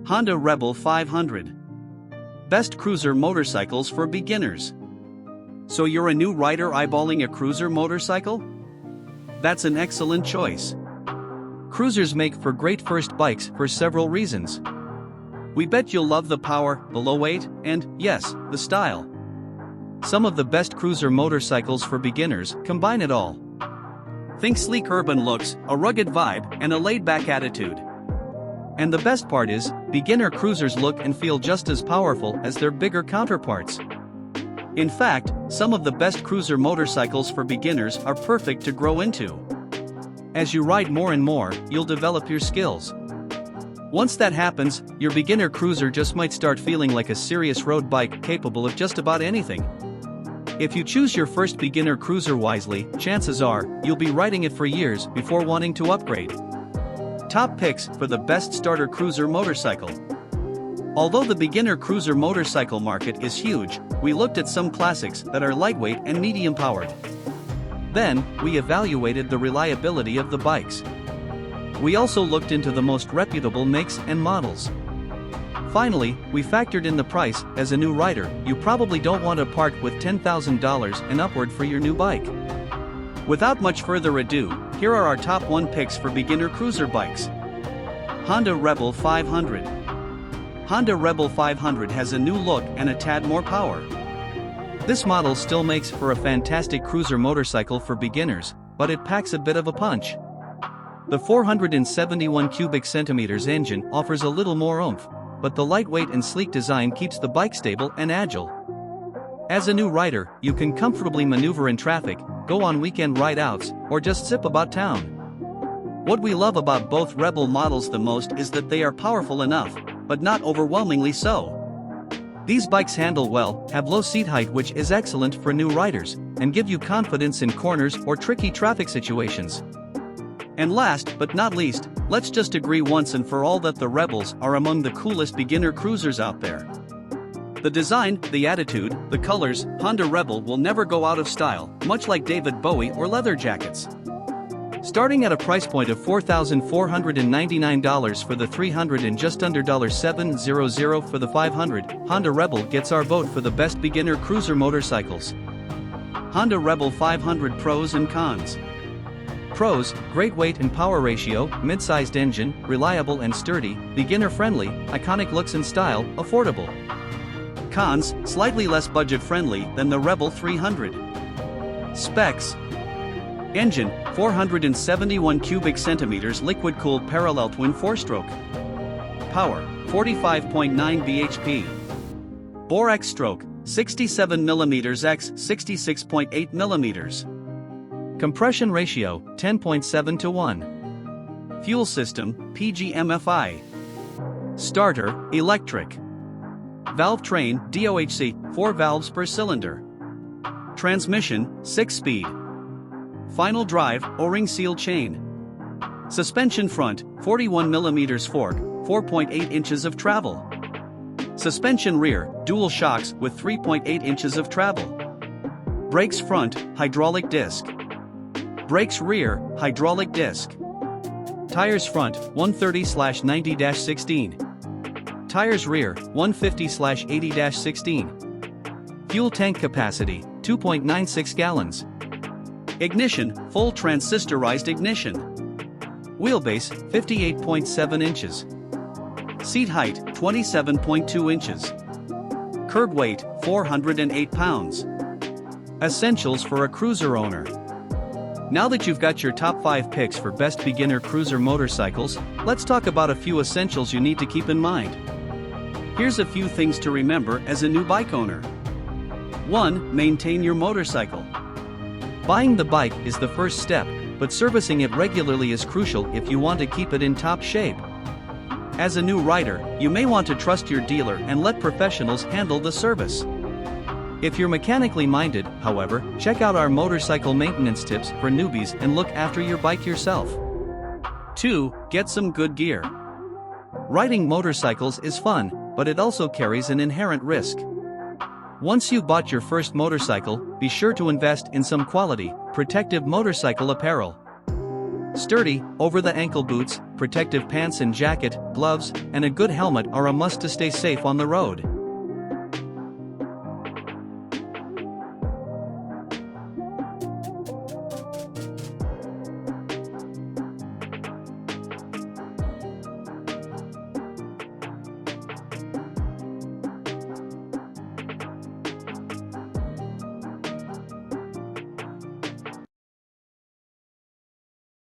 Honda Rebel 500. Best cruiser motorcycles for beginners. So you're a new rider eyeballing a cruiser motorcycle? That's an excellent choice. Cruisers make for great first bikes for several reasons. We bet you'll love the power, the low weight, and, yes, the style. Some of the best cruiser motorcycles for beginners combine it all. Think sleek urban looks, a rugged vibe, and a laid-back attitude. And the best part is, beginner cruisers look and feel just as powerful as their bigger counterparts. In fact, some of the best cruiser motorcycles for beginners are perfect to grow into. As you ride more and more, you'll develop your skills. Once that happens, your beginner cruiser just might start feeling like a serious road bike capable of just about anything. If you choose your first beginner cruiser wisely, chances are, you'll be riding it for years before wanting to upgrade. Top picks for the best starter cruiser motorcycle. Although the beginner cruiser motorcycle market is huge, we looked at some classics that are lightweight and medium powered. Then, we evaluated the reliability of the bikes. We also looked into the most reputable makes and models. Finally, we factored in the price. As a new rider, you probably don't want to part with $10,000 and upward for your new bike. Without much further ado, here are our top 1 picks for beginner cruiser bikes. Honda Rebel 500. Honda Rebel 500 has a new look and a tad more power. This model still makes for a fantastic cruiser motorcycle for beginners, but it packs a bit of a punch. The 471 cubic centimeters engine offers a little more oomph, but the lightweight and sleek design keeps the bike stable and agile. As a new rider, you can comfortably maneuver in traffic, go on weekend ride-outs, or just zip about town. What we love about both Rebel models the most is that they are powerful enough, but not overwhelmingly so. These bikes handle well, have low seat height, which is excellent for new riders, and give you confidence in corners or tricky traffic situations. And last but not least, let's just agree once and for all that the Rebels are among the coolest beginner cruisers out there. The design, the attitude, the colors, Honda Rebel will never go out of style, much like David Bowie or leather jackets. Starting at a price point of $4,499 for the 300 and just under $700 for the 500, Honda Rebel gets our vote for the best beginner cruiser motorcycles. Honda Rebel 500 Pros and Cons. Pros: great weight and power ratio, mid-sized engine, reliable and sturdy, beginner-friendly, iconic looks and style, affordable. Cons: slightly less budget-friendly than the Rebel 300. Specs: engine, 471 cubic centimeters liquid-cooled parallel twin 4-stroke. Power, 45.9 bhp. Bore X-stroke, 67 mm x 66.8 mm. Compression ratio, 10.7 to 1. Fuel system, PGMFI. Starter, electric. Valve train, DOHC, 4 valves per cylinder. Transmission, 6-speed. Final drive, O-ring seal chain. Suspension front, 41 mm fork, 4.8 inches of travel. Suspension rear, dual shocks with 3.8 inches of travel. Brakes front, hydraulic disc. Brakes rear, hydraulic disc. Tires front, 130/90-16. Tires rear, 150/80-16. Fuel tank capacity, 2.96 gallons. Ignition, full transistorized ignition. Wheelbase, 58.7 inches. Seat height, 27.2 inches. Curb weight, 408 pounds. Essentials for a cruiser owner. Now that you've got your top 5 picks for best beginner cruiser motorcycles, let's talk about a few essentials you need to keep in mind. Here's a few things to remember as a new bike owner. 1. Maintain your motorcycle. Buying the bike is the first step, but servicing it regularly is crucial if you want to keep it in top shape. As a new rider, you may want to trust your dealer and let professionals handle the service. If you're mechanically minded, however, check out our motorcycle maintenance tips for newbies and look after your bike yourself. 2. Get some good gear. Riding motorcycles is fun, but it also carries an inherent risk. Once you've bought your first motorcycle, be sure to invest in some quality, protective motorcycle apparel. Sturdy, over-the-ankle boots, protective pants and jacket, gloves, and a good helmet are a must to stay safe on the road.